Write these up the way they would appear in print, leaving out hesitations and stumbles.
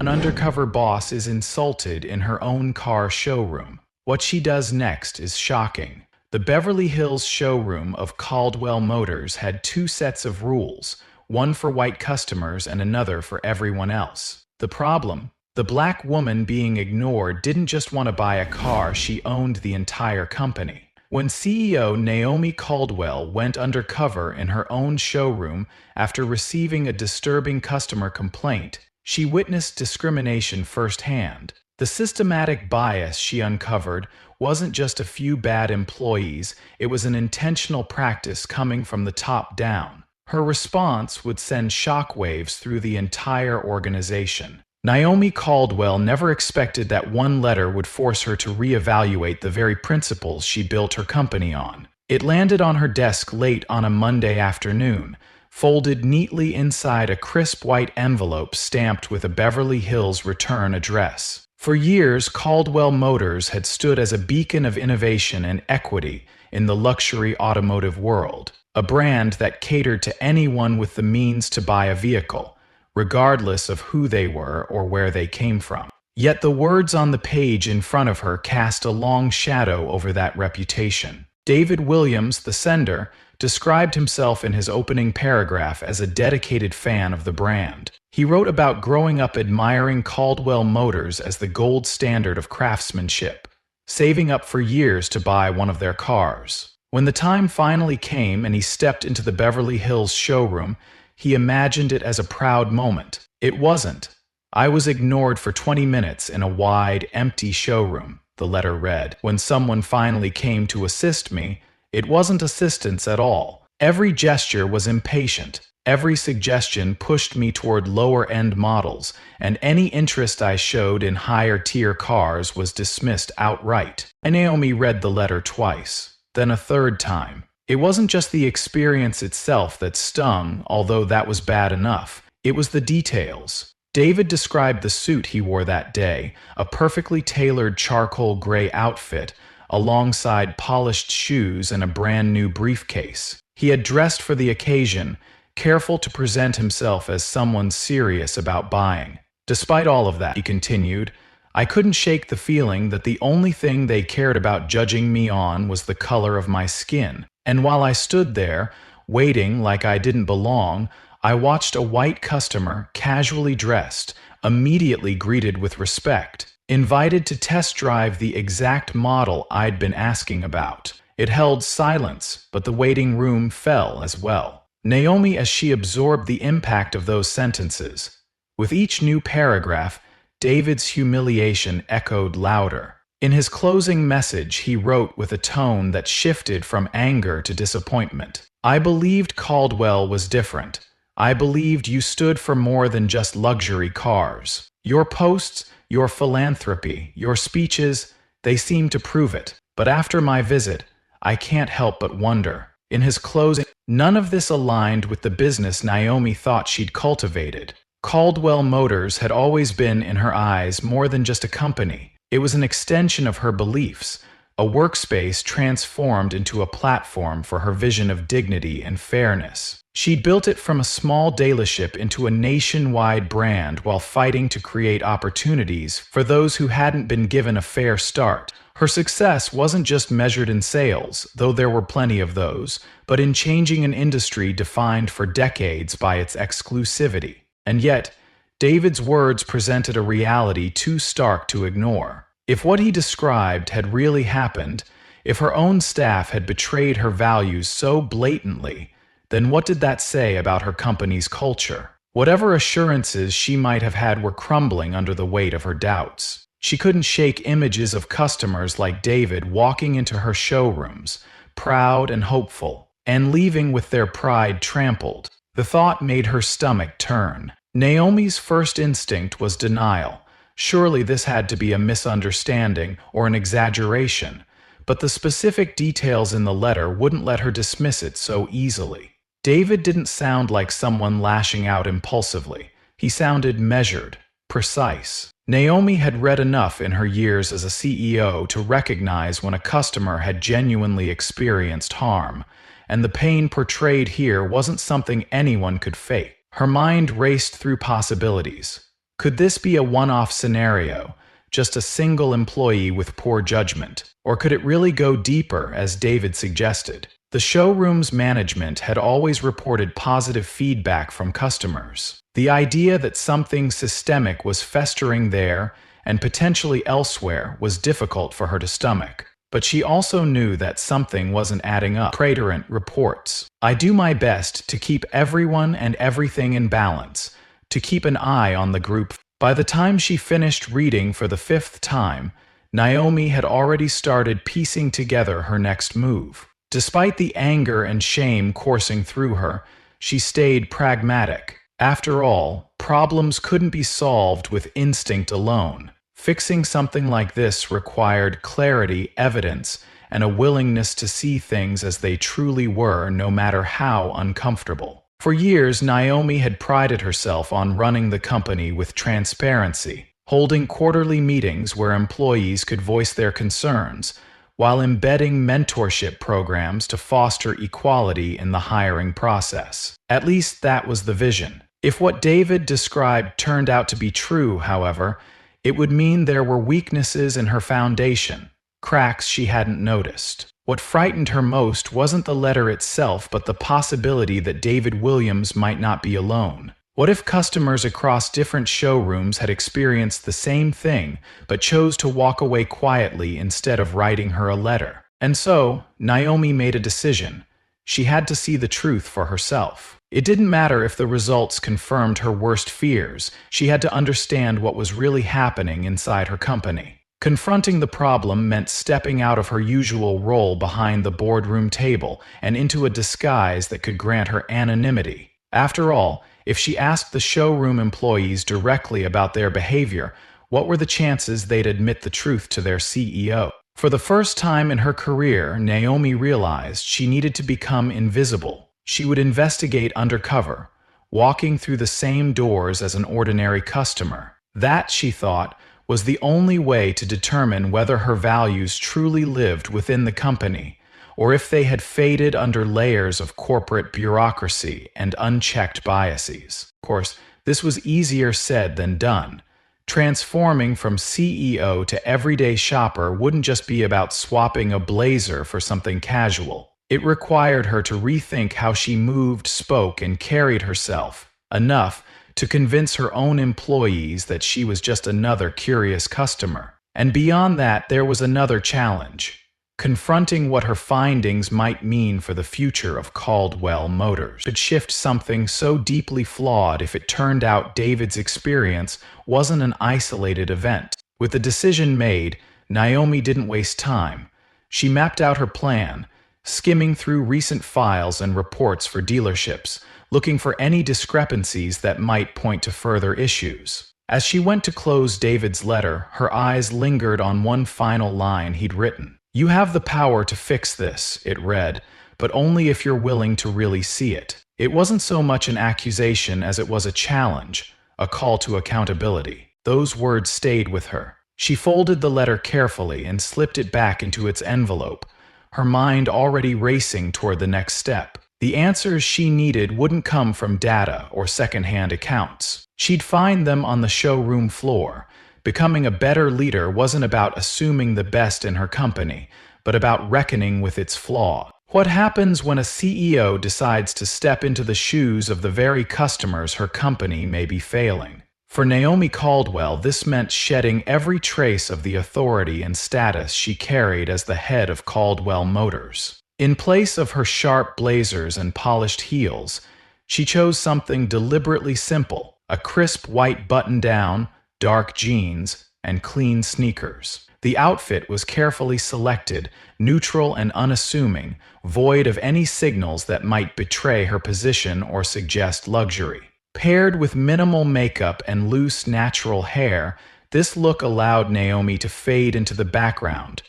An undercover boss is insulted in her own car showroom. What she does next is shocking. The Beverly Hills showroom of Caldwell Motors had two sets of rules, one for white customers and another for everyone else. The problem? The black woman being ignored didn't just want to buy a car, she owned the entire company. When CEO Naomi Caldwell went undercover in her own showroom after receiving a disturbing customer complaint, she witnessed discrimination firsthand. The systematic bias she uncovered wasn't just a few bad employees, it was an intentional practice coming from the top down. Her response would send shockwaves through the entire organization. Naomi Caldwell never expected that one letter would force her to reevaluate the very principles she built her company on. It landed on her desk late on a Monday afternoon, folded neatly inside a crisp white envelope stamped with a Beverly Hills return address. For years, Caldwell Motors had stood as a beacon of innovation and equity in the luxury automotive world, a brand that catered to anyone with the means to buy a vehicle, regardless of who they were or where they came from. Yet the words on the page in front of her cast a long shadow over that reputation. David Williams, the sender, described himself in his opening paragraph as a dedicated fan of the brand. He wrote about growing up admiring Caldwell Motors as the gold standard of craftsmanship, saving up for years to buy one of their cars. When the time finally came and he stepped into the Beverly Hills showroom, he imagined it as a proud moment. It wasn't. "I was ignored for 20 minutes in a wide, empty showroom," the letter read. "When someone finally came to assist me, it wasn't assistance at all. Every gesture was impatient. Every suggestion pushed me toward lower-end models, and any interest I showed in higher-tier cars was dismissed outright." And Naomi read the letter twice, then a third time. It wasn't just the experience itself that stung, although that was bad enough. It was the details. David described the suit he wore that day, a perfectly tailored charcoal gray outfit, alongside polished shoes and a brand-new briefcase. He had dressed for the occasion, careful to present himself as someone serious about buying. "Despite all of that," he continued, "I couldn't shake the feeling that the only thing they cared about judging me on was the color of my skin. And while I stood there, waiting like I didn't belong, I watched a white customer, casually dressed, immediately greeted with respect, invited to test drive the exact model I'd been asking about. It held silence, but the waiting room fell as well." Naomi, as she absorbed the impact of those sentences. With each new paragraph, David's humiliation echoed louder. In his closing message, he wrote with a tone that shifted from anger to disappointment. "I believed Caldwell was different. I believed you stood for more than just luxury cars. Your posts, your philanthropy, your speeches, they seem to prove it. But after my visit, I can't help but wonder." In his closing, none of this aligned with the business Naomi thought she'd cultivated. Caldwell Motors had always been, in her eyes, more than just a company. It was an extension of her beliefs, a workspace transformed into a platform for her vision of dignity and fairness. She'd built it from a small dealership into a nationwide brand while fighting to create opportunities for those who hadn't been given a fair start. Her success wasn't just measured in sales, though there were plenty of those, but in changing an industry defined for decades by its exclusivity. And yet, David's words presented a reality too stark to ignore. If what he described had really happened, if her own staff had betrayed her values so blatantly, then what did that say about her company's culture? Whatever assurances she might have had were crumbling under the weight of her doubts. She couldn't shake images of customers like David walking into her showrooms, proud and hopeful, and leaving with their pride trampled. The thought made her stomach turn. Naomi's first instinct was denial. Surely this had to be a misunderstanding or an exaggeration, but the specific details in the letter wouldn't let her dismiss it so easily. David didn't sound like someone lashing out impulsively. He sounded measured, precise. Naomi had read enough in her years as a CEO to recognize when a customer had genuinely experienced harm, and the pain portrayed here wasn't something anyone could fake. Her mind raced through possibilities. Could this be a one-off scenario, just a single employee with poor judgment? Or could it really go deeper, as David suggested? The showroom's management had always reported positive feedback from customers. The idea that something systemic was festering there and potentially elsewhere was difficult for her to stomach. But she also knew that something wasn't adding up. Praetorant reports, "I do my best to keep everyone and everything in balance, to keep an eye on the group." By the time she finished reading for the 5th time, Naomi had already started piecing together her next move. Despite the anger and shame coursing through her, she stayed pragmatic. After all, problems couldn't be solved with instinct alone. Fixing something like this required clarity, evidence, and a willingness to see things as they truly were, no matter how uncomfortable. For years, Naomi had prided herself on running the company with transparency, holding quarterly meetings where employees could voice their concerns, while embedding mentorship programs to foster equality in the hiring process. At least that was the vision. If what David described turned out to be true, however, it would mean there were weaknesses in her foundation, cracks she hadn't noticed. What frightened her most wasn't the letter itself, but the possibility that David Williams might not be alone. What if customers across different showrooms had experienced the same thing, but chose to walk away quietly instead of writing her a letter? And so, Naomi made a decision. She had to see the truth for herself. It didn't matter if the results confirmed her worst fears. She had to understand what was really happening inside her company. Confronting the problem meant stepping out of her usual role behind the boardroom table and into a disguise that could grant her anonymity. After all, if she asked the showroom employees directly about their behavior, what were the chances they'd admit the truth to their CEO? For the first time in her career, Naomi realized she needed to become invisible. She would investigate undercover, walking through the same doors as an ordinary customer. That, she thought, was the only way to determine whether her values truly lived within the company, or if they had faded under layers of corporate bureaucracy and unchecked biases. Of course, this was easier said than done. Transforming from CEO to everyday shopper wouldn't just be about swapping a blazer for something casual. It required her to rethink how she moved, spoke, and carried herself, enough to convince her own employees that she was just another curious customer. And beyond that, there was another challenge: confronting what her findings might mean for the future of Caldwell Motors. Could shift something so deeply flawed if it turned out David's experience wasn't an isolated event. With the decision made, Naomi didn't waste time. She mapped out her plan, skimming through recent files and reports for dealerships, looking for any discrepancies that might point to further issues. As she went to close David's letter, her eyes lingered on one final line he'd written. "You have the power to fix this," it read, "but only if you're willing to really see it." It wasn't so much an accusation as it was a challenge, a call to accountability. Those words stayed with her. She folded the letter carefully and slipped it back into its envelope, her mind already racing toward the next step. The answers she needed wouldn't come from data or second-hand accounts. She'd find them on the showroom floor. Becoming a better leader wasn't about assuming the best in her company, but about reckoning with its flaw. What happens when a CEO decides to step into the shoes of the very customers her company may be failing? For Naomi Caldwell, this meant shedding every trace of the authority and status she carried as the head of Caldwell Motors. In place of her sharp blazers and polished heels, she chose something deliberately simple: a crisp white button-down, dark jeans, and clean sneakers. The outfit was carefully selected, neutral and unassuming, void of any signals that might betray her position or suggest luxury. Paired with minimal makeup and loose, natural hair, this look allowed Naomi to fade into the background,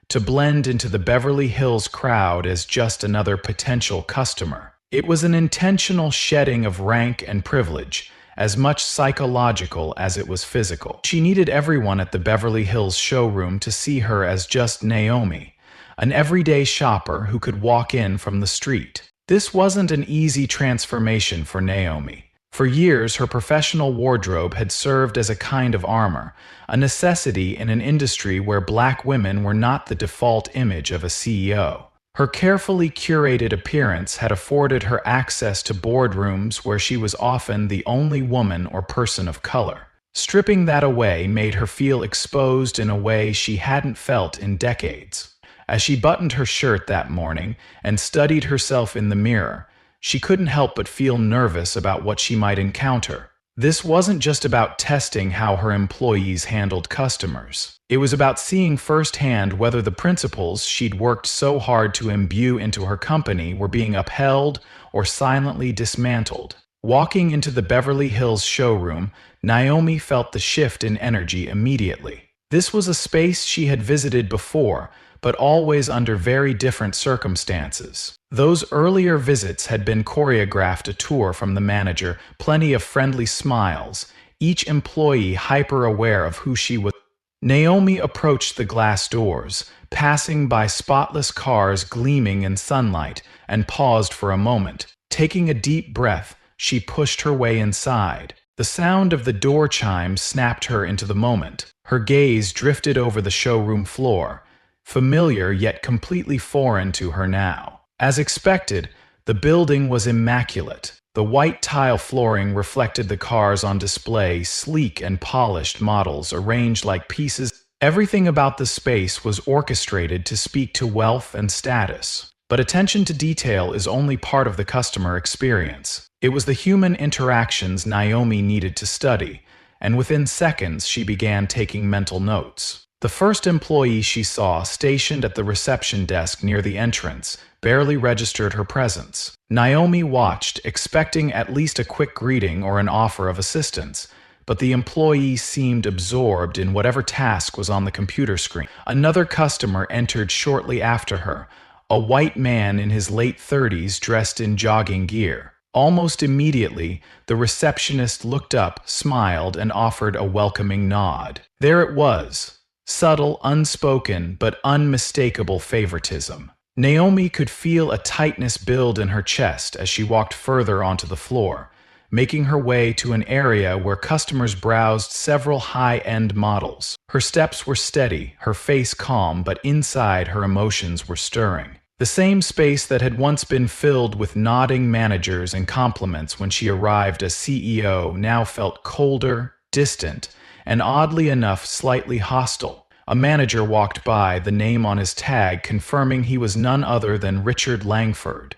to blend into the Beverly Hills crowd as just another potential customer. It was an intentional shedding of rank and privilege, as much psychological as it was physical. She needed everyone at the Beverly Hills showroom to see her as just Naomi, an everyday shopper who could walk in from the street. This wasn't an easy transformation for Naomi. For years, her professional wardrobe had served as a kind of armor, a necessity in an industry where black women were not the default image of a CEO. Her carefully curated appearance had afforded her access to boardrooms where she was often the only woman or person of color. Stripping that away made her feel exposed in a way she hadn't felt in decades. As she buttoned her shirt that morning and studied herself in the mirror, she couldn't help but feel nervous about what she might encounter. This wasn't just about testing how her employees handled customers. It was about seeing firsthand whether the principles she'd worked so hard to imbue into her company were being upheld or silently dismantled. Walking into the Beverly Hills showroom, Naomi felt the shift in energy immediately. This was a space she had visited before, but always under very different circumstances. Those earlier visits had been choreographed, a tour from the manager, plenty of friendly smiles, each employee hyper-aware of who she was. Naomi approached the glass doors, passing by spotless cars gleaming in sunlight, and paused for a moment. Taking a deep breath, she pushed her way inside. The sound of the door chimes snapped her into the moment. Her gaze drifted over the showroom floor, familiar yet completely foreign to her now. As expected, the building was immaculate. The white tile flooring reflected the cars on display, sleek and polished models arranged like pieces. Everything about the space was orchestrated to speak to wealth and status. But attention to detail is only part of the customer experience. It was the human interactions Naomi needed to study, and within seconds she began taking mental notes. The first employee she saw, stationed at the reception desk near the entrance, barely registered her presence. Naomi watched, expecting at least a quick greeting or an offer of assistance, but the employee seemed absorbed in whatever task was on the computer screen. Another customer entered shortly after her, a white man in his late 30s dressed in jogging gear. Almost immediately, the receptionist looked up, smiled, and offered a welcoming nod. There it was. Subtle, unspoken, but unmistakable favoritism. Naomi could feel a tightness build in her chest as she walked further onto the floor, making her way to an area where customers browsed several high-end models. Her steps were steady, her face calm, but inside her emotions were stirring. The same space that had once been filled with nodding managers and compliments when she arrived as CEO now felt colder, distant, and oddly enough slightly hostile. A manager walked by, the name on his tag confirming he was none other than Richard Langford,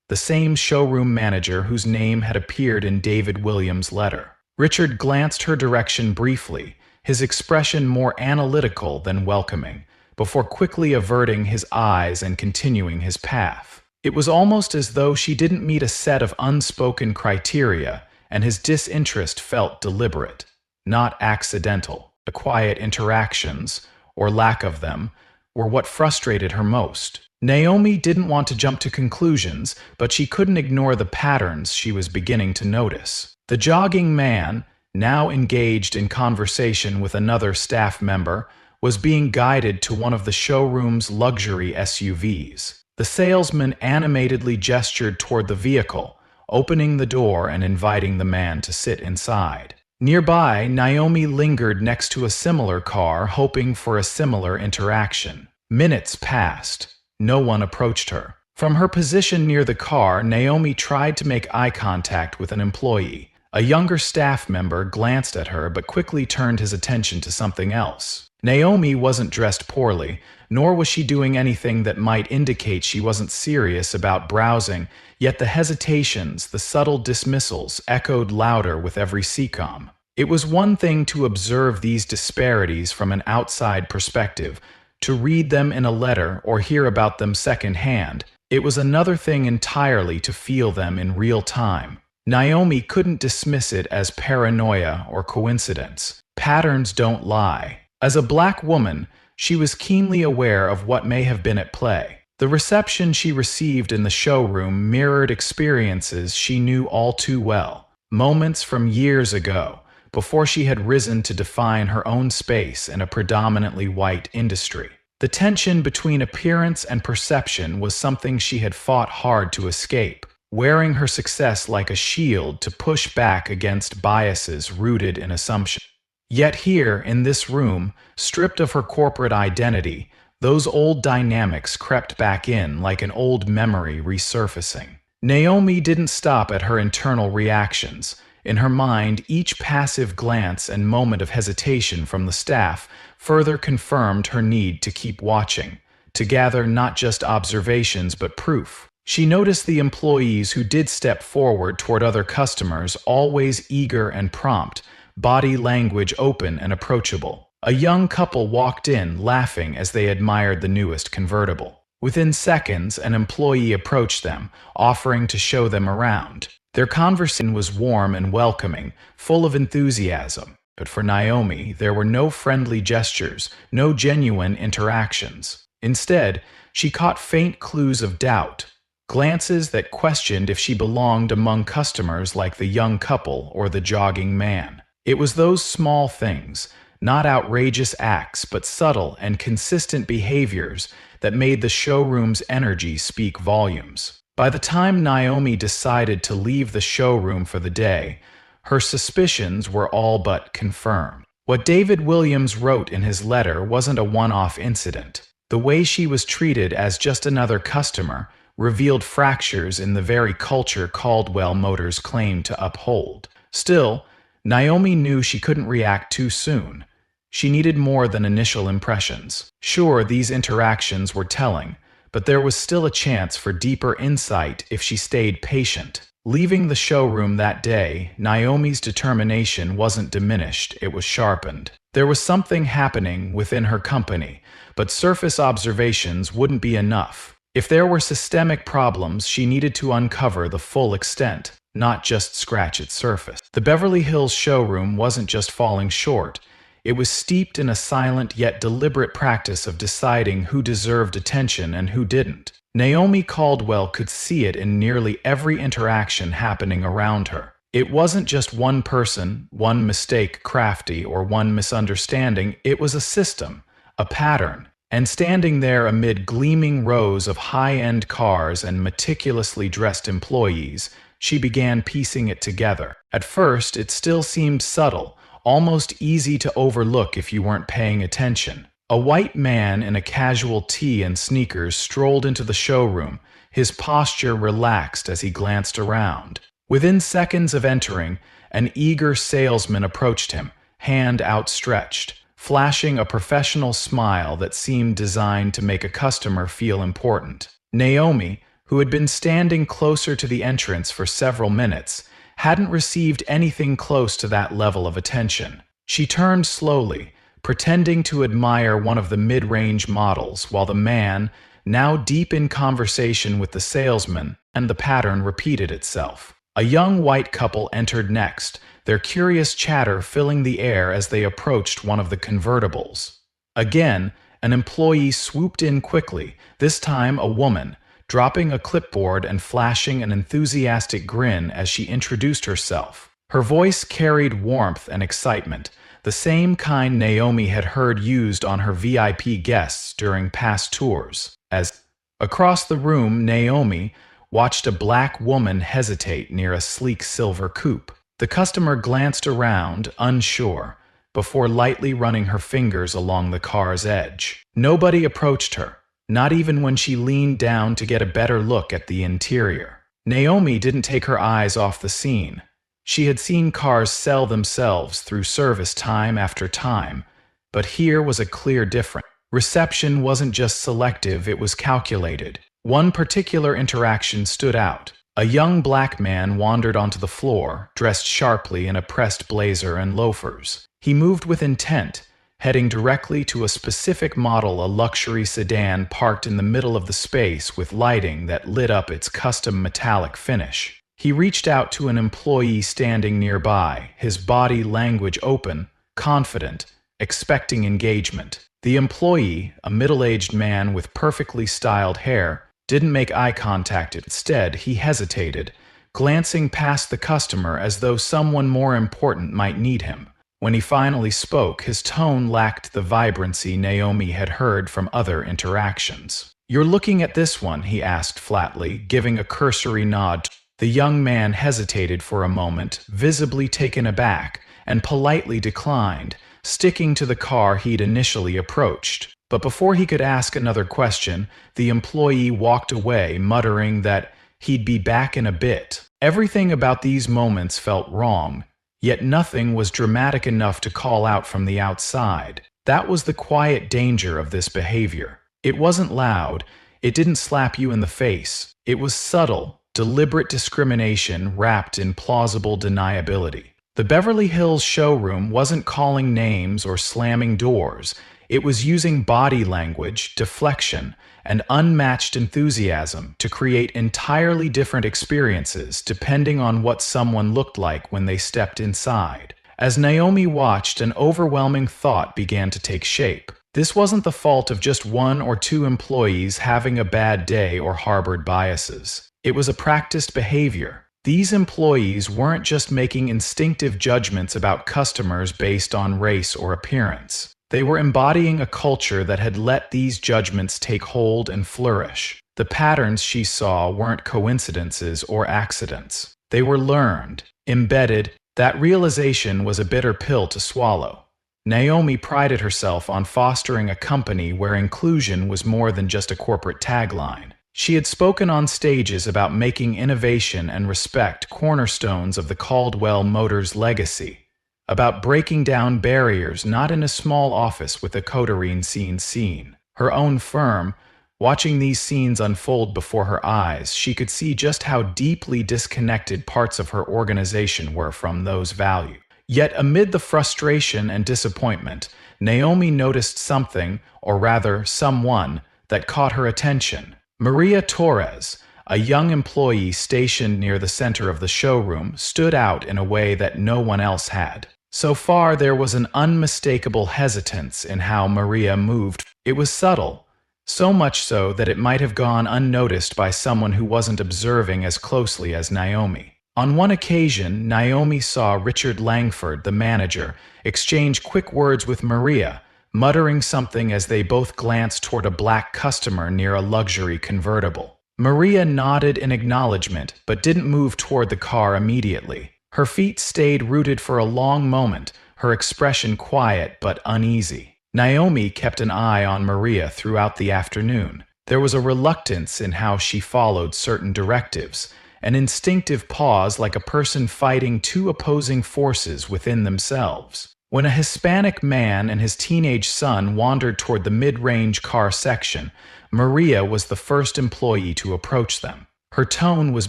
the same showroom manager whose name had appeared in David Williams' letter. Richard glanced her direction briefly, his expression more analytical than welcoming, before quickly averting his eyes and continuing his path. It was almost as though she didn't meet a set of unspoken criteria, and his disinterest felt deliberate, not accidental. The quiet interactions, or lack of them, were what frustrated her most. Naomi didn't want to jump to conclusions, but she couldn't ignore the patterns she was beginning to notice. The jogging man, now engaged in conversation with another staff member, was being guided to one of the showroom's luxury SUVs. The salesman animatedly gestured toward the vehicle, opening the door and inviting the man to sit inside. Nearby, Naomi lingered next to a similar car, hoping for a similar interaction. Minutes passed. No one approached her. From her position near the car, Naomi tried to make eye contact with an employee. A younger staff member glanced at her but quickly turned his attention to something else. Naomi wasn't dressed poorly, nor was she doing anything that might indicate she wasn't serious about browsing, yet the hesitations, the subtle dismissals, echoed louder with every CCOM. It was one thing to observe these disparities from an outside perspective, to read them in a letter or hear about them secondhand. It was another thing entirely to feel them in real time. Naomi couldn't dismiss it as paranoia or coincidence. Patterns don't lie. As a black woman, she was keenly aware of what may have been at play. The reception she received in the showroom mirrored experiences she knew all too well, moments from years ago, before she had risen to define her own space in a predominantly white industry. The tension between appearance and perception was something she had fought hard to escape. wearing her success like a shield to push back against biases rooted in assumption. Yet here, in this room, stripped of her corporate identity, those old dynamics crept back in like an old memory resurfacing. Naomi didn't stop at her internal reactions. In her mind, each passive glance and moment of hesitation from the staff further confirmed her need to keep watching, to gather not just observations but proof. She noticed the employees who did step forward toward other customers always eager and prompt, body language open and approachable. A young couple walked in, laughing as they admired the newest convertible. Within seconds, an employee approached them, offering to show them around. Their conversation was warm and welcoming, full of enthusiasm. But for Naomi, there were no friendly gestures, no genuine interactions. Instead, she caught faint clues of doubt, glances that questioned if she belonged among customers like the young couple or the jogging man. It was those small things, not outrageous acts, but subtle and consistent behaviors that made the showroom's energy speak volumes. By the time Naomi decided to leave the showroom for the day, her suspicions were all but confirmed. What David Williams wrote in his letter wasn't a one-off incident. The way she was treated as just another customer revealed fractures in the very culture Caldwell Motors claimed to uphold. Still, Naomi knew she couldn't react too soon. She needed more than initial impressions. Sure, these interactions were telling, but there was still a chance for deeper insight if she stayed patient. Leaving the showroom that day, Naomi's determination wasn't diminished, it was sharpened. There was something happening within her company, but surface observations wouldn't be enough. If there were systemic problems, she needed to uncover the full extent, not just scratch its surface. The Beverly Hills showroom wasn't just falling short. It was steeped in a silent yet deliberate practice of deciding who deserved attention and who didn't. Naomi Caldwell could see it in nearly every interaction happening around her. It wasn't just one person, one mistake crafty, or one misunderstanding. It was a system, a pattern. And standing there amid gleaming rows of high-end cars and meticulously dressed employees, she began piecing it together. At first, it still seemed subtle, almost easy to overlook if you weren't paying attention. A white man in a casual tee and sneakers strolled into the showroom, his posture relaxed as he glanced around. Within seconds of entering, an eager salesman approached him, hand outstretched, flashing a professional smile that seemed designed to make a customer feel important. Naomi, who had been standing closer to the entrance for several minutes, hadn't received anything close to that level of attention. She turned slowly, pretending to admire one of the mid-range models, while the man, now deep in conversation with the salesman, and the pattern repeated itself. A young white couple entered next, their curious chatter filling the air as they approached one of the convertibles. Again, an employee swooped in quickly, this time a woman, dropping a clipboard and flashing an enthusiastic grin as she introduced herself. Her voice carried warmth and excitement, the same kind Naomi had heard used on her VIP guests during past tours. As across the room, Naomi watched a black woman hesitate near a sleek silver coupe. The customer glanced around, unsure, before lightly running her fingers along the car's edge. Nobody approached her, not even when she leaned down to get a better look at the interior. Naomi didn't take her eyes off the scene. She had seen cars sell themselves through service time after time, but here was a clear difference. Reception wasn't just selective, it was calculated. One particular interaction stood out. A young black man wandered onto the floor, dressed sharply in a pressed blazer and loafers. He moved with intent, heading directly to a specific model, a luxury sedan parked in the middle of the space with lighting that lit up its custom metallic finish. He reached out to an employee standing nearby, his body language open, confident, expecting engagement. The employee, a middle-aged man with perfectly styled hair, didn't make eye contact. Instead, he hesitated, glancing past the customer as though someone more important might need him. When he finally spoke, his tone lacked the vibrancy Naomi had heard from other interactions. "You're looking at this one?" he asked flatly, giving a cursory nod. The young man hesitated for a moment, visibly taken aback, and politely declined, sticking to the car he'd initially approached. But before he could ask another question, the employee walked away, muttering that he'd be back in a bit. Everything about these moments felt wrong, yet nothing was dramatic enough to call out from the outside. That was the quiet danger of this behavior. It wasn't loud, it didn't slap you in the face. It was subtle, deliberate discrimination wrapped in plausible deniability. The Beverly Hills showroom wasn't calling names or slamming doors. It was using body language, deflection, and unmatched enthusiasm to create entirely different experiences depending on what someone looked like when they stepped inside. As Naomi watched, an overwhelming thought began to take shape. This wasn't the fault of just one or two employees having a bad day or harbored biases. It was a practiced behavior. These employees weren't just making instinctive judgments about customers based on race or appearance. They were embodying a culture that had let these judgments take hold and flourish. The patterns she saw weren't coincidences or accidents. They were learned, embedded. That realization was a bitter pill to swallow. Naomi prided herself on fostering a company where inclusion was more than just a corporate tagline. She had spoken on stages about making innovation and respect cornerstones of the Caldwell Motors legacy, about breaking down barriers not in a small office with a coterie scene. Her own firm, watching these scenes unfold before her eyes, she could see just how deeply disconnected parts of her organization were from those values. Yet amid the frustration and disappointment, Naomi noticed something, or rather someone, that caught her attention. Maria Torres, a young employee stationed near the center of the showroom, stood out in a way that no one else had. So far, there was an unmistakable hesitance in how Maria moved. It was subtle, so much so that it might have gone unnoticed by someone who wasn't observing as closely as Naomi. On one occasion, Naomi saw Richard Langford, the manager, exchange quick words with Maria, muttering something as they both glanced toward a black customer near a luxury convertible. Maria nodded in acknowledgement, but didn't move toward the car immediately. Her feet stayed rooted for a long moment, her expression quiet but uneasy. Naomi kept an eye on Maria throughout the afternoon. There was a reluctance in how she followed certain directives, an instinctive pause like a person fighting two opposing forces within themselves. When a Hispanic man and his teenage son wandered toward the mid-range car section, Maria was the first employee to approach them. Her tone was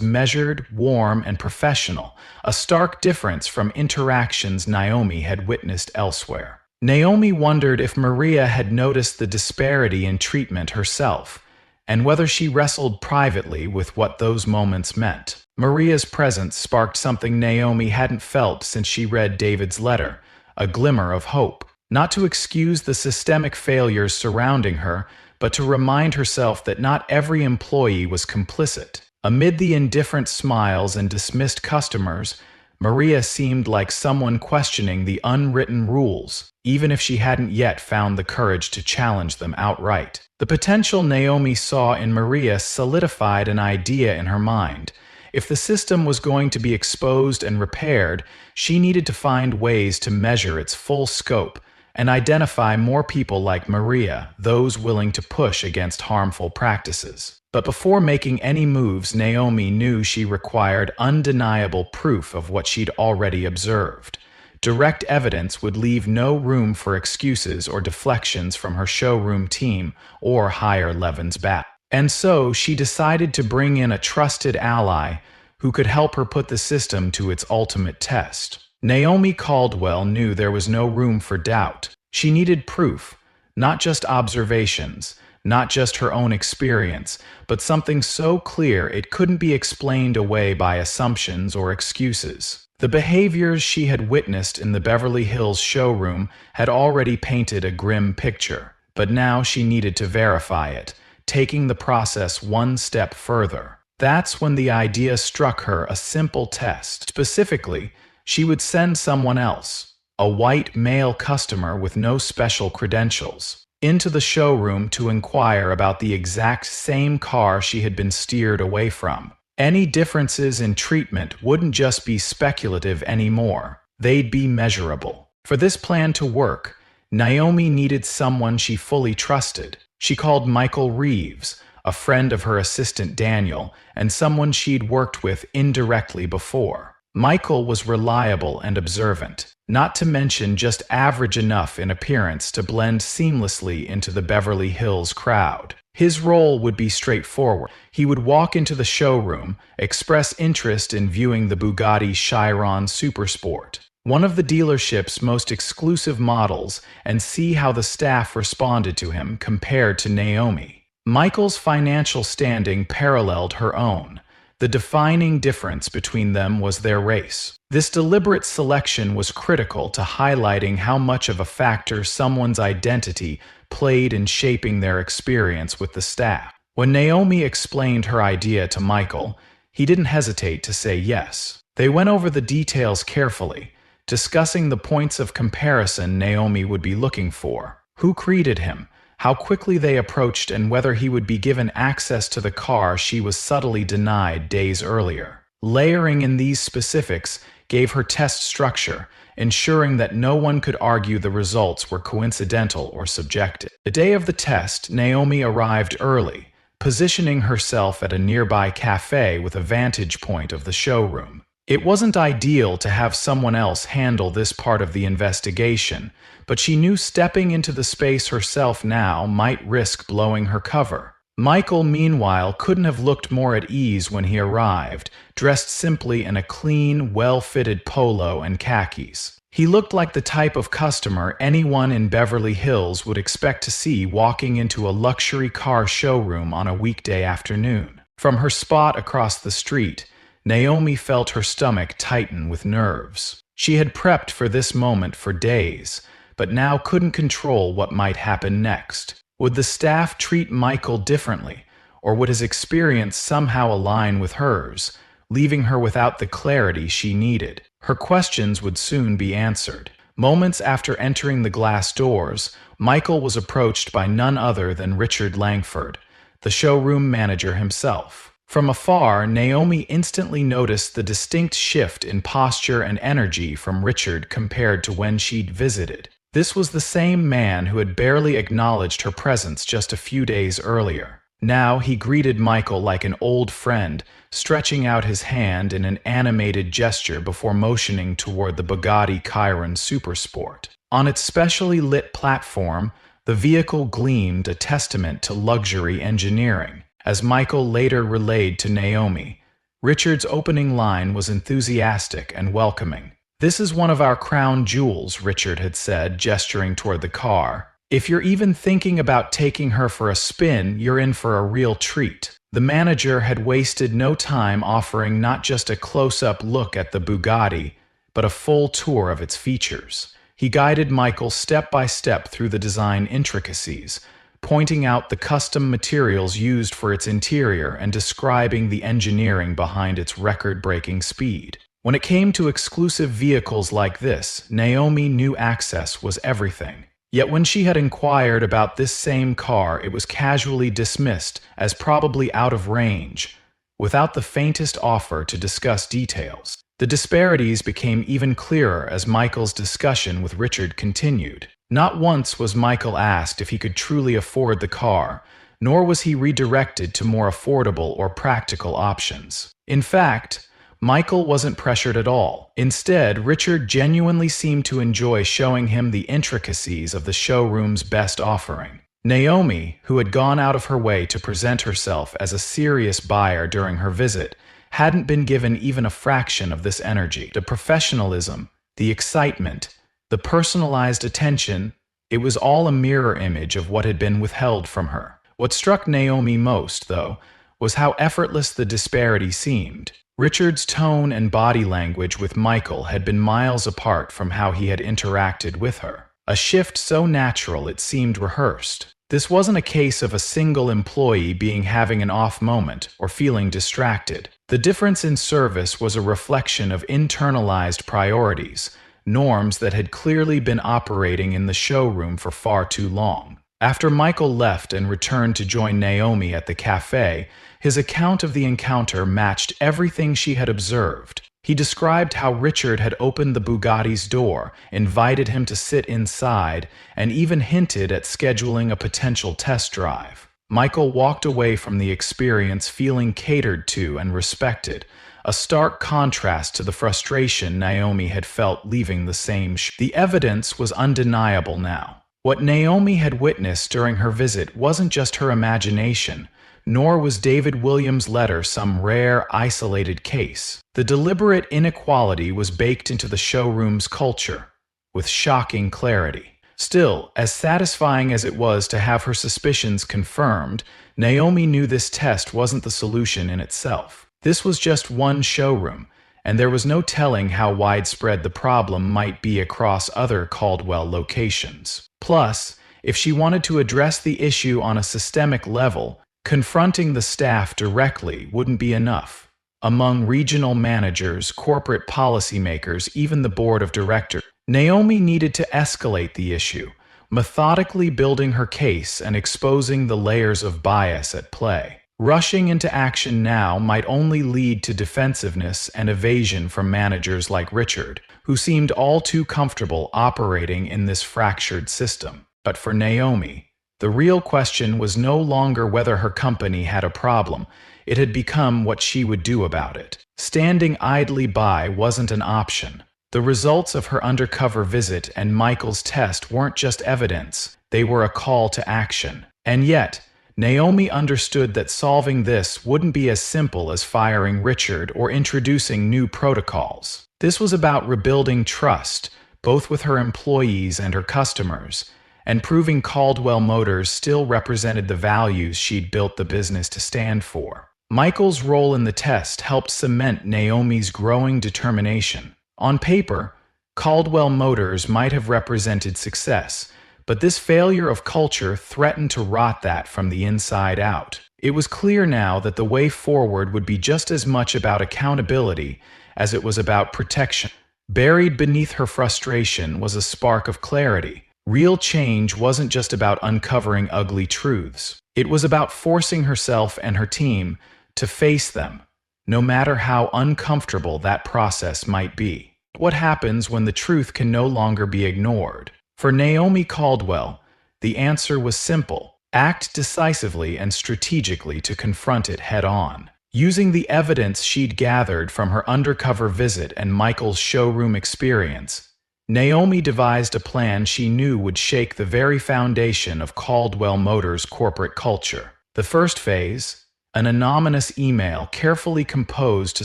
measured, warm, and professional, a stark difference from interactions Naomi had witnessed elsewhere. Naomi wondered if Maria had noticed the disparity in treatment herself, and whether she wrestled privately with what those moments meant. Maria's presence sparked something Naomi hadn't felt since she read David's letter, a glimmer of hope. Not to excuse the systemic failures surrounding her, but to remind herself that not every employee was complicit. Amid the indifferent smiles and dismissed customers, Maria seemed like someone questioning the unwritten rules, even if she hadn't yet found the courage to challenge them outright. The potential Naomi saw in Maria solidified an idea in her mind. If the system was going to be exposed and repaired, she needed to find ways to measure its full scope and identify more people like Maria, those willing to push against harmful practices. But before making any moves, Naomi knew she required undeniable proof of what she'd already observed. Direct evidence would leave no room for excuses or deflections from her showroom team or hire Levin's back. And so she decided to bring in a trusted ally who could help her put the system to its ultimate test. Naomi Caldwell knew there was no room for doubt. She needed proof, not just observations, not just her own experience, but something so clear it couldn't be explained away by assumptions or excuses. The behaviors she had witnessed in the Beverly Hills showroom had already painted a grim picture, but now she needed to verify it, taking the process one step further. That's when the idea struck her, a simple test. Specifically, she would send someone else, a white male customer with no special credentials, into the showroom to inquire about the exact same car she had been steered away from. Any differences in treatment wouldn't just be speculative anymore, they'd be measurable. For this plan to work, Naomi needed someone she fully trusted. She called Michael Reeves, a friend of her assistant Daniel, and someone she'd worked with indirectly before. Michael was reliable and observant, not to mention just average enough in appearance to blend seamlessly into the Beverly Hills crowd. His role would be straightforward. He would walk into the showroom, express interest in viewing the Bugatti Chiron Supersport, one of the dealership's most exclusive models, and see how the staff responded to him compared to Naomi. Michael's financial standing paralleled her own. The defining difference between them was their race. This deliberate selection was critical to highlighting how much of a factor someone's identity played in shaping their experience with the staff. When Naomi explained her idea to Michael, he didn't hesitate to say yes. They went over the details carefully, discussing the points of comparison Naomi would be looking for, who greeted him, how quickly they approached, and whether he would be given access to the car she was subtly denied days earlier. Layering in these specifics gave her test structure, ensuring that no one could argue the results were coincidental or subjective. The day of the test, Naomi arrived early, positioning herself at a nearby cafe with a vantage point of the showroom. It wasn't ideal to have someone else handle this part of the investigation, but she knew stepping into the space herself now might risk blowing her cover. Michael, meanwhile, couldn't have looked more at ease when he arrived, dressed simply in a clean, well-fitted polo and khakis. He looked like the type of customer anyone in Beverly Hills would expect to see walking into a luxury car showroom on a weekday afternoon. From her spot across the street, Naomi felt her stomach tighten with nerves. She had prepped for this moment for days, but now couldn't control what might happen next. Would the staff treat Michael differently, or would his experience somehow align with hers, leaving her without the clarity she needed? Her questions would soon be answered. Moments after entering the glass doors, Michael was approached by none other than Richard Langford, the showroom manager himself. From afar, Naomi instantly noticed the distinct shift in posture and energy from Richard compared to when she'd visited. This was the same man who had barely acknowledged her presence just a few days earlier. Now he greeted Michael like an old friend, stretching out his hand in an animated gesture before motioning toward the Bugatti Chiron Supersport. On its specially lit platform, the vehicle gleamed, a testament to luxury engineering. As Michael later relayed to Naomi, Richard's opening line was enthusiastic and welcoming. "This is one of our crown jewels," Richard had said, gesturing toward the car. "If you're even thinking about taking her for a spin, you're in for a real treat." The manager had wasted no time offering not just a close-up look at the Bugatti, but a full tour of its features. He guided Michael step by step through the design intricacies, pointing out the custom materials used for its interior and describing the engineering behind its record-breaking speed. When it came to exclusive vehicles like this, Naomi knew access was everything. Yet when she had inquired about this same car, it was casually dismissed as probably out of range, without the faintest offer to discuss details. The disparities became even clearer as Michael's discussion with Richard continued. Not once was Michael asked if he could truly afford the car, nor was he redirected to more affordable or practical options. In fact, Michael wasn't pressured at all. Instead, Richard genuinely seemed to enjoy showing him the intricacies of the showroom's best offering. Naomi, who had gone out of her way to present herself as a serious buyer during her visit, hadn't been given even a fraction of this energy. The professionalism, the excitement, the personalized attention, it was all a mirror image of what had been withheld from her. What struck Naomi most, though, was how effortless the disparity seemed. Richard's tone and body language with Michael had been miles apart from how he had interacted with her. A shift so natural it seemed rehearsed. This wasn't a case of a single employee having an off moment or feeling distracted. The difference in service was a reflection of internalized priorities, norms that had clearly been operating in the showroom for far too long. After Michael left and returned to join Naomi at the cafe, his account of the encounter matched everything she had observed. He described how Richard had opened the Bugatti's door, invited him to sit inside, and even hinted at scheduling a potential test drive. Michael walked away from the experience feeling catered to and respected, a stark contrast to the frustration Naomi had felt leaving the same The evidence was undeniable now. What Naomi had witnessed during her visit wasn't just her imagination, nor was David Williams' letter some rare, isolated case. The deliberate inequality was baked into the showroom's culture, with shocking clarity. Still, as satisfying as it was to have her suspicions confirmed, Naomi knew this test wasn't the solution in itself. This was just one showroom, and there was no telling how widespread the problem might be across other Caldwell locations. Plus, if she wanted to address the issue on a systemic level, confronting the staff directly wouldn't be enough. Among regional managers, corporate policymakers, even the board of directors, Naomi needed to escalate the issue, methodically building her case and exposing the layers of bias at play. Rushing into action now might only lead to defensiveness and evasion from managers like Richard, who seemed all too comfortable operating in this fractured system. But for Naomi, the real question was no longer whether her company had a problem. It had become what she would do about it. Standing idly by wasn't an option. The results of her undercover visit and Michael's test weren't just evidence, they were a call to action. And yet, Naomi understood that solving this wouldn't be as simple as firing Richard or introducing new protocols. This was about rebuilding trust, both with her employees and her customers, and proving Caldwell Motors still represented the values she'd built the business to stand for. Michael's role in the test helped cement Naomi's growing determination. On paper, Caldwell Motors might have represented success, but this failure of culture threatened to rot that from the inside out. It was clear now that the way forward would be just as much about accountability as it was about protection. Buried beneath her frustration was a spark of clarity. Real change wasn't just about uncovering ugly truths. It was about forcing herself and her team to face them, no matter how uncomfortable that process might be. What happens when the truth can no longer be ignored? For Naomi Caldwell, the answer was simple: act decisively and strategically to confront it head-on. Using the evidence she'd gathered from her undercover visit and Michael's showroom experience, Naomi devised a plan she knew would shake the very foundation of Caldwell Motors' corporate culture. The first phase, an anonymous email carefully composed to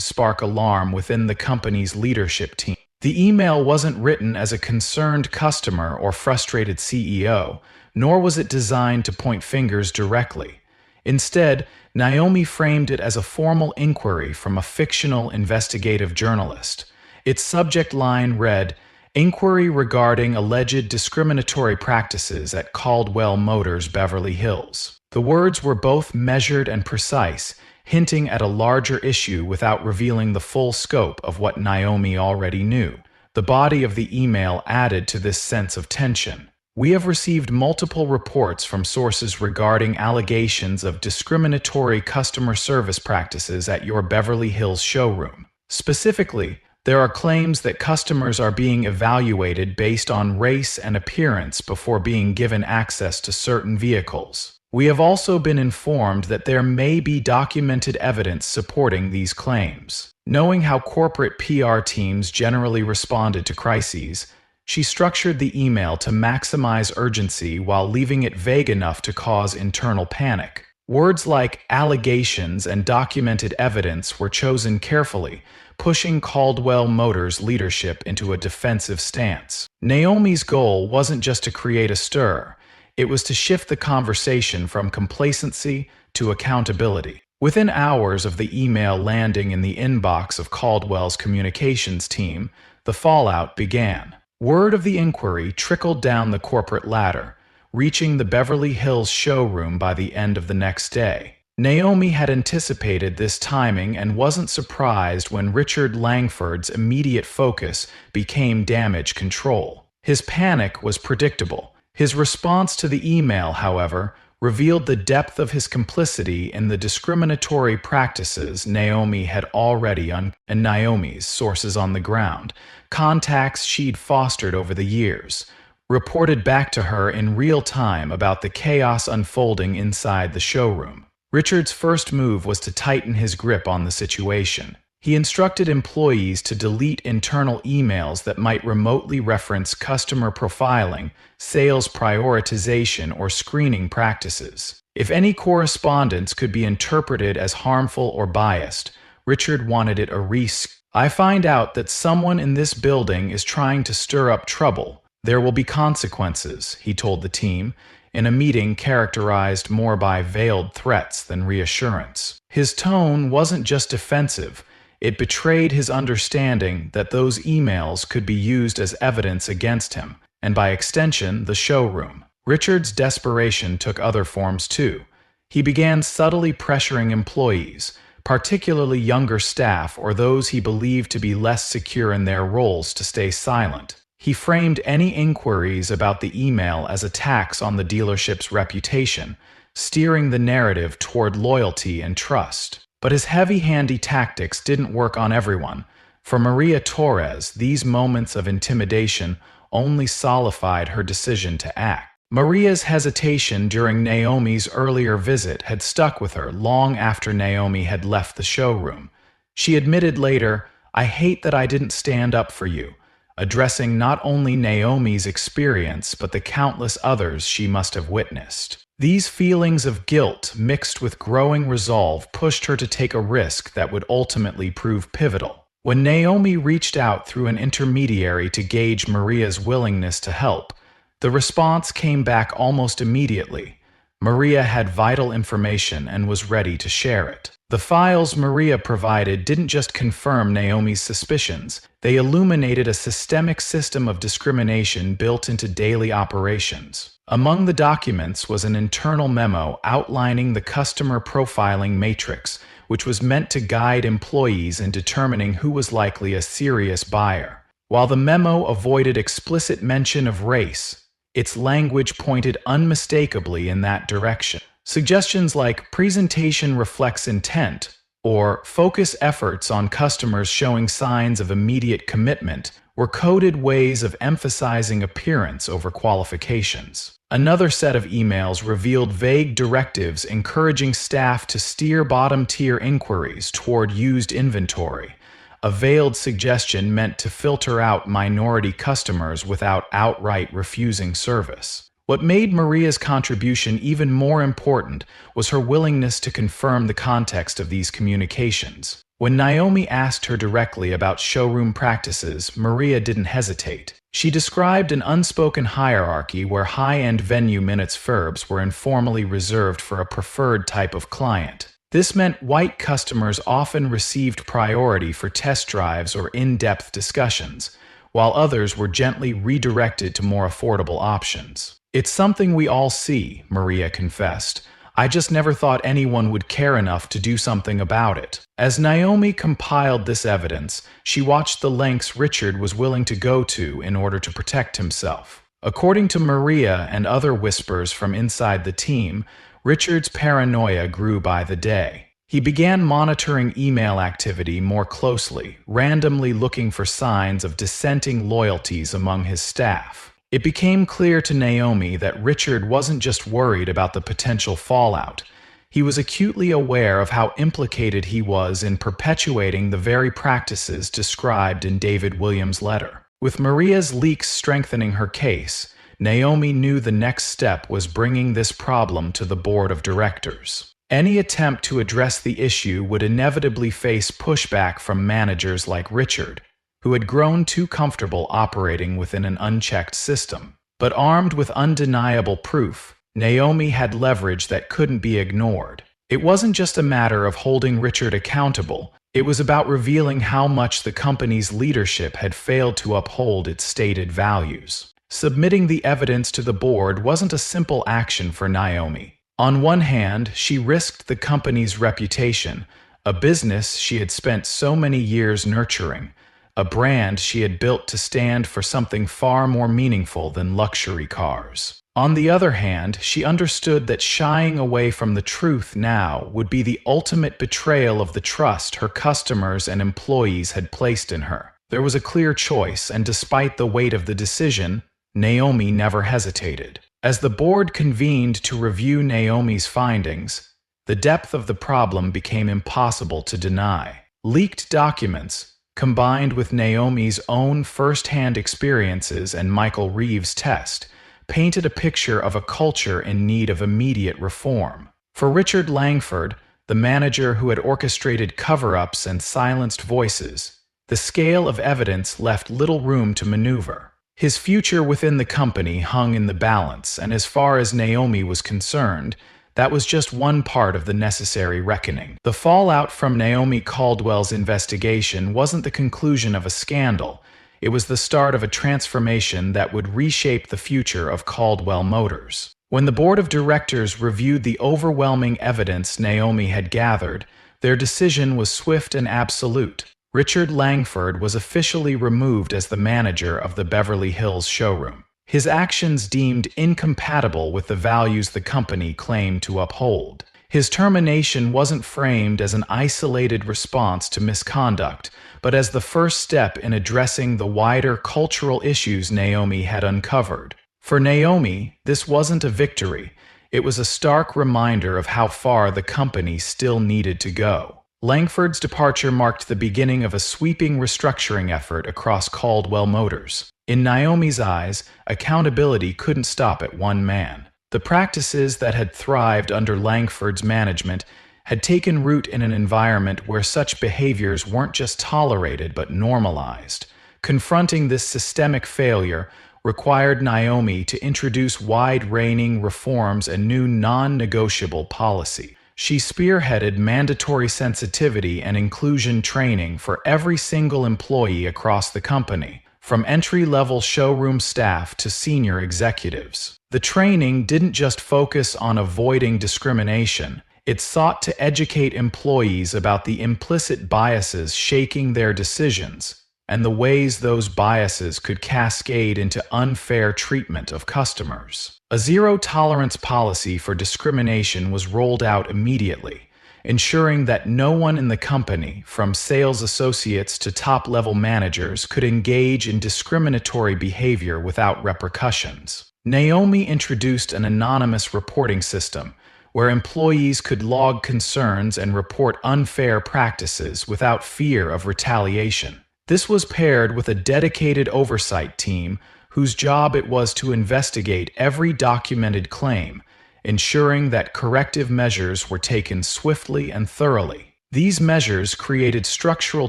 spark alarm within the company's leadership team. The email wasn't written as a concerned customer or frustrated CEO, nor was it designed to point fingers directly. Instead, Naomi framed it as a formal inquiry from a fictional investigative journalist. Its subject line read, "Inquiry regarding alleged discriminatory practices at Caldwell Motors, Beverly Hills." The words were both measured and precise, hinting at a larger issue without revealing the full scope of what Naomi already knew. The body of the email added to this sense of tension. "We have received multiple reports from sources regarding allegations of discriminatory customer service practices at your Beverly Hills showroom. Specifically, there are claims that customers are being evaluated based on race and appearance before being given access to certain vehicles. We have also been informed that there may be documented evidence supporting these claims." Knowing how corporate PR teams generally responded to crises, she structured the email to maximize urgency while leaving it vague enough to cause internal panic. Words like allegations and documented evidence were chosen carefully, pushing Caldwell Motors' leadership into a defensive stance. Naomi's goal wasn't just to create a stir. It was to shift the conversation from complacency to accountability. Within hours of the email landing in the inbox of Caldwell's communications team, the fallout began. Word of the inquiry trickled down the corporate ladder, reaching the Beverly Hills showroom by the end of the next day. Naomi had anticipated this timing and wasn't surprised when Richard Langford's immediate focus became damage control. His panic was predictable. His response to the email, however, revealed the depth of his complicity in the discriminatory practices Naomi had already and Naomi's sources on the ground, contacts she'd fostered over the years, reported back to her in real time about the chaos unfolding inside the showroom. Richard's first move was to tighten his grip on the situation. He instructed employees to delete internal emails that might remotely reference customer profiling, sales prioritization, or screening practices. If any correspondence could be interpreted as harmful or biased, Richard wanted it erased. "I find out that someone in this building is trying to stir up trouble. There will be consequences," he told the team, in a meeting characterized more by veiled threats than reassurance. His tone wasn't just defensive. It betrayed his understanding that those emails could be used as evidence against him, and by extension, the showroom. Richard's desperation took other forms too. He began subtly pressuring employees, particularly younger staff or those he believed to be less secure in their roles, to stay silent. He framed any inquiries about the email as attacks on the dealership's reputation, steering the narrative toward loyalty and trust. But his heavy-handed tactics didn't work on everyone. For Maria Torres, these moments of intimidation only solidified her decision to act. Maria's hesitation during Naomi's earlier visit had stuck with her long after Naomi had left the showroom. She admitted later, "I hate that I didn't stand up for you," addressing not only Naomi's experience but the countless others she must have witnessed. These feelings of guilt mixed with growing resolve pushed her to take a risk that would ultimately prove pivotal. When Naomi reached out through an intermediary to gauge Maria's willingness to help, the response came back almost immediately. Maria had vital information and was ready to share it. The files Maria provided didn't just confirm Naomi's suspicions, they illuminated a systemic system of discrimination built into daily operations. Among the documents was an internal memo outlining the customer profiling matrix, which was meant to guide employees in determining who was likely a serious buyer. While the memo avoided explicit mention of race, its language pointed unmistakably in that direction. Suggestions like "presentation reflects intent" or "focus efforts on customers showing signs of immediate commitment" were coded ways of emphasizing appearance over qualifications. Another set of emails revealed vague directives encouraging staff to steer bottom-tier inquiries toward used inventory, a veiled suggestion meant to filter out minority customers without outright refusing service. What made Maria's contribution even more important was her willingness to confirm the context of these communications. When Naomi asked her directly about showroom practices, Maria didn't hesitate. She described an unspoken hierarchy where high-end venue minutes verbs were informally reserved for a preferred type of client. This meant white customers often received priority for test drives or in-depth discussions, while others were gently redirected to more affordable options. "It's something we all see," Maria confessed. "I just never thought anyone would care enough to do something about it." As Naomi compiled this evidence, she watched the lengths Richard was willing to go to in order to protect himself. According to Maria and other whispers from inside the team, Richard's paranoia grew by the day. He began monitoring email activity more closely, randomly looking for signs of dissenting loyalties among his staff. It became clear to Naomi that Richard wasn't just worried about the potential fallout. He was acutely aware of how implicated he was in perpetuating the very practices described in David Williams' letter. With Maria's leaks strengthening her case, Naomi knew the next step was bringing this problem to the board of directors. Any attempt to address the issue would inevitably face pushback from managers like Richard, who had grown too comfortable operating within an unchecked system. But armed with undeniable proof, Naomi had leverage that couldn't be ignored. It wasn't just a matter of holding Richard accountable, it was about revealing how much the company's leadership had failed to uphold its stated values. Submitting the evidence to the board wasn't a simple action for Naomi. On one hand, she risked the company's reputation, a business she had spent so many years nurturing, a brand she had built to stand for something far more meaningful than luxury cars. On the other hand, she understood that shying away from the truth now would be the ultimate betrayal of the trust her customers and employees had placed in her. There was a clear choice, and despite the weight of the decision, Naomi never hesitated. As the board convened to review Naomi's findings, the depth of the problem became impossible to deny. Leaked documents, combined with Naomi's own first-hand experiences and Michael Reeves' test, painted a picture of a culture in need of immediate reform. For Richard Langford, the manager who had orchestrated cover-ups and silenced voices, the scale of evidence left little room to maneuver. His future within the company hung in the balance, and as far as Naomi was concerned, that was just one part of the necessary reckoning. The fallout from Naomi Caldwell's investigation wasn't the conclusion of a scandal. It was the start of a transformation that would reshape the future of Caldwell Motors. When the board of directors reviewed the overwhelming evidence Naomi had gathered, their decision was swift and absolute. Richard Langford was officially removed as the manager of the Beverly Hills showroom. His actions deemed incompatible with the values the company claimed to uphold. His termination wasn't framed as an isolated response to misconduct, but as the first step in addressing the wider cultural issues Naomi had uncovered. For Naomi, this wasn't a victory. It was a stark reminder of how far the company still needed to go. Langford's departure marked the beginning of a sweeping restructuring effort across Caldwell Motors. In Naomi's eyes, accountability couldn't stop at one man. The practices that had thrived under Langford's management had taken root in an environment where such behaviors weren't just tolerated but normalized. Confronting this systemic failure required Naomi to introduce wide-ranging reforms and new non-negotiable policy. She spearheaded mandatory sensitivity and inclusion training for every single employee across the company, from entry-level showroom staff to senior executives. The training didn't just focus on avoiding discrimination. It sought to educate employees about the implicit biases shaping their decisions and the ways those biases could cascade into unfair treatment of customers. A zero-tolerance policy for discrimination was rolled out immediately, ensuring that no one in the company, from sales associates to top-level managers, could engage in discriminatory behavior without repercussions. Naomi introduced an anonymous reporting system where employees could log concerns and report unfair practices without fear of retaliation. This was paired with a dedicated oversight team whose job it was to investigate every documented claim, ensuring that corrective measures were taken swiftly and thoroughly. These measures created structural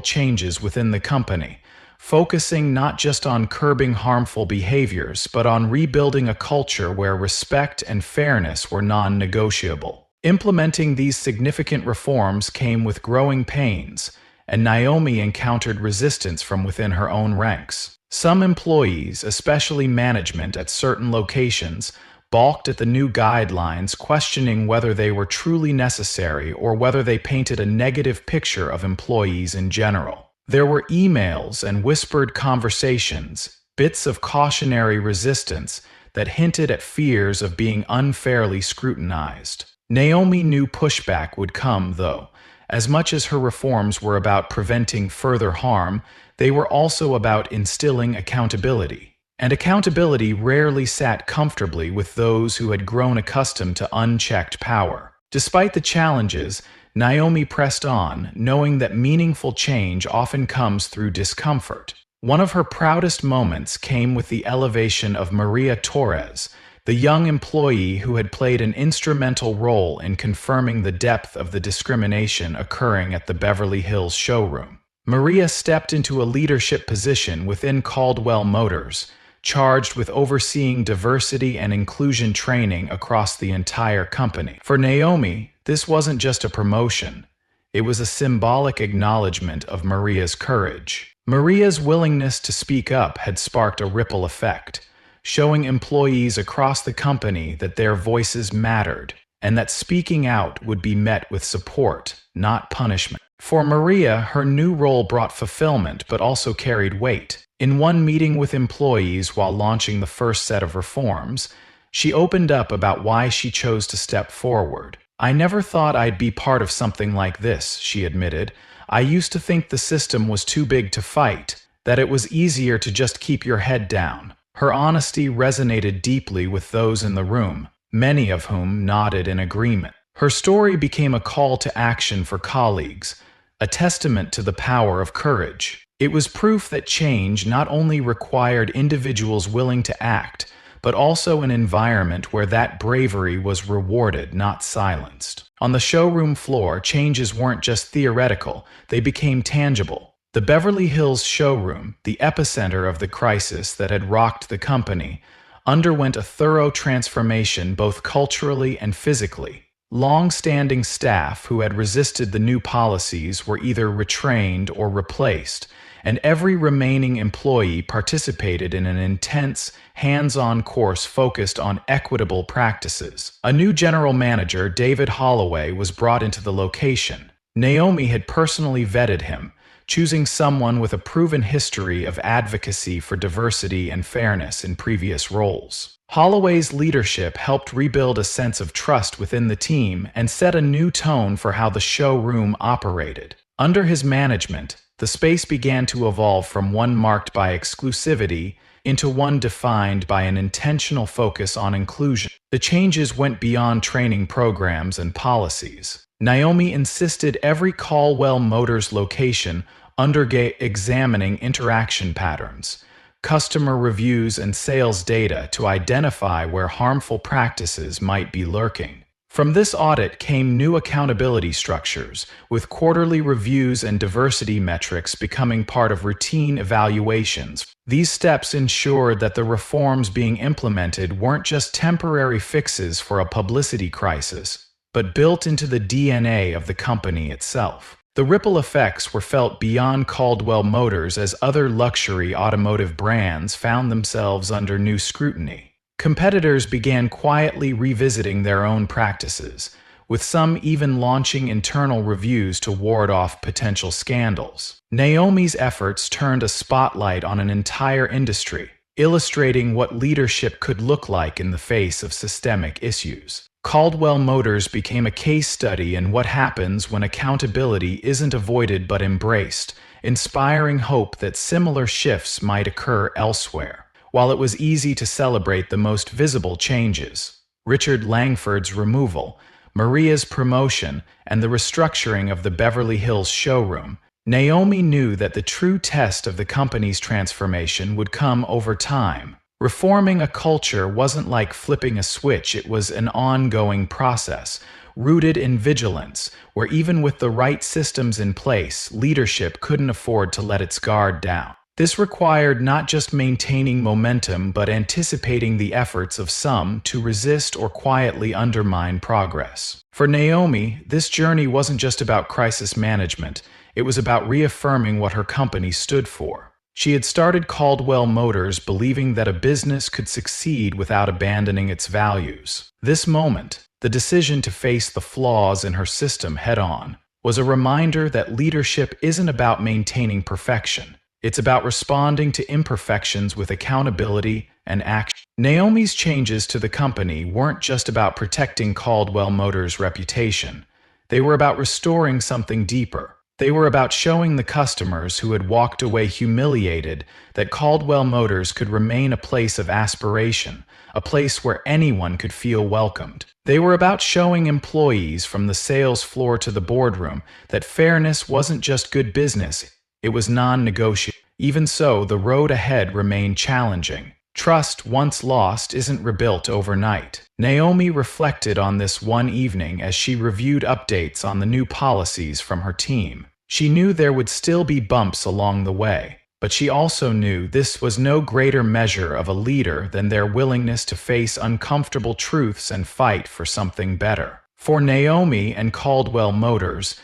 changes within the company, focusing not just on curbing harmful behaviors, but on rebuilding a culture where respect and fairness were non-negotiable. Implementing these significant reforms came with growing pains, and Naomi encountered resistance from within her own ranks. Some employees, especially management at certain locations, balked at the new guidelines, questioning whether they were truly necessary or whether they painted a negative picture of employees in general. There were emails and whispered conversations, bits of cautionary resistance that hinted at fears of being unfairly scrutinized. Naomi knew pushback would come, though. As much as her reforms were about preventing further harm, they were also about instilling accountability. And accountability rarely sat comfortably with those who had grown accustomed to unchecked power. Despite the challenges, Naomi pressed on, knowing that meaningful change often comes through discomfort. One of her proudest moments came with the elevation of Maria Torres, the young employee who had played an instrumental role in confirming the depth of the discrimination occurring at the Beverly Hills showroom. Maria stepped into a leadership position within Caldwell Motors, charged with overseeing diversity and inclusion training across the entire company. For Naomi, this wasn't just a promotion. It was a symbolic acknowledgement of Maria's courage. Maria's willingness to speak up had sparked a ripple effect, showing employees across the company that their voices mattered and that speaking out would be met with support, not punishment. For Maria, her new role brought fulfillment but also carried weight. In one meeting with employees while launching the first set of reforms, She opened up about why she chose to step forward. "I never thought I'd be part of something like this," she admitted. "I used to think the system was too big to fight, that it was easier to just keep your head down." Her honesty resonated deeply with those in the room, many of whom nodded in agreement. Her story became a call to action for colleagues, a testament to the power of courage. It was proof that change not only required individuals willing to act, but also an environment where that bravery was rewarded, not silenced. On the showroom floor, changes weren't just theoretical, they became tangible. The Beverly Hills showroom, the epicenter of the crisis that had rocked the company, underwent a thorough transformation both culturally and physically. Long-standing staff who had resisted the new policies were either retrained or replaced, and every remaining employee participated in an intense, hands-on course focused on equitable practices. A new general manager, David Holloway, was brought into the location. Naomi had personally vetted him, choosing someone with a proven history of advocacy for diversity and fairness in previous roles. Holloway's leadership helped rebuild a sense of trust within the team and set a new tone for how the showroom operated. Under his management, the space began to evolve from one marked by exclusivity into one defined by an intentional focus on inclusion. The changes went beyond training programs and policies. Naomi insisted every Caldwell Motors location undergo examining interaction patterns, customer reviews, and sales data to identify where harmful practices might be lurking. From this audit came new accountability structures, with quarterly reviews and diversity metrics becoming part of routine evaluations. These steps ensured that the reforms being implemented weren't just temporary fixes for a publicity crisis, but built into the DNA of the company itself. The ripple effects were felt beyond Caldwell Motors as other luxury automotive brands found themselves under new scrutiny. Competitors began quietly revisiting their own practices, with some even launching internal reviews to ward off potential scandals. Naomi's efforts turned a spotlight on an entire industry, illustrating what leadership could look like in the face of systemic issues. Caldwell Motors became a case study in what happens when accountability isn't avoided but embraced, inspiring hope that similar shifts might occur elsewhere. While it was easy to celebrate the most visible changes, Richard Langford's removal, Maria's promotion, and the restructuring of the Beverly Hills showroom, Naomi knew that the true test of the company's transformation would come over time. Reforming a culture wasn't like flipping a switch, it was an ongoing process, rooted in vigilance, where even with the right systems in place, leadership couldn't afford to let its guard down. This required not just maintaining momentum, but anticipating the efforts of some to resist or quietly undermine progress. For Naomi, this journey wasn't just about crisis management, it was about reaffirming what her company stood for. She had started Caldwell Motors believing that a business could succeed without abandoning its values. This moment, the decision to face the flaws in her system head-on, was a reminder that leadership isn't about maintaining perfection. It's about responding to imperfections with accountability and action. Naomi's changes to the company weren't just about protecting Caldwell Motors' reputation. They were about restoring something deeper. They were about showing the customers who had walked away humiliated that Caldwell Motors could remain a place of aspiration, a place where anyone could feel welcomed. They were about showing employees from the sales floor to the boardroom that fairness wasn't just good business, it was non-negotiable. Even so, the road ahead remained challenging. Trust once lost isn't rebuilt overnight. Naomi reflected on this one evening as she reviewed updates on the new policies from her team. She knew there would still be bumps along the way, but she also knew this was no greater measure of a leader than their willingness to face uncomfortable truths and fight for something better. For Naomi and Caldwell Motors,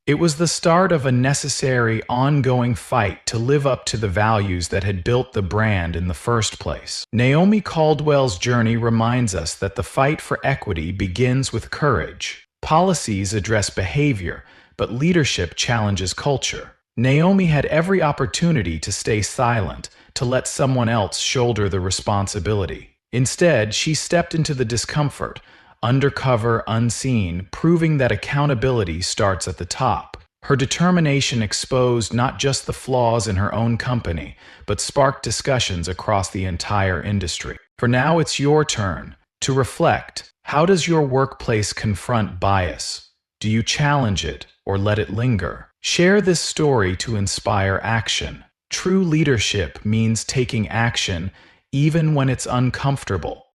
it was the start of a necessary, ongoing fight to live up to the values that had built the brand in the first place. Naomi Caldwell's journey reminds us that the fight for equity begins with courage. Policies address behavior, but leadership challenges culture. Naomi had every opportunity to stay silent, to let someone else shoulder the responsibility. Instead, she stepped into the discomfort, undercover, unseen, proving that accountability starts at the top. Her determination exposed not just the flaws in her own company, but sparked discussions across the entire industry. For now, it's your turn to reflect. How does your workplace confront bias? Do you challenge it or let it linger? Share this story to inspire action. True leadership means taking action even when it's uncomfortable.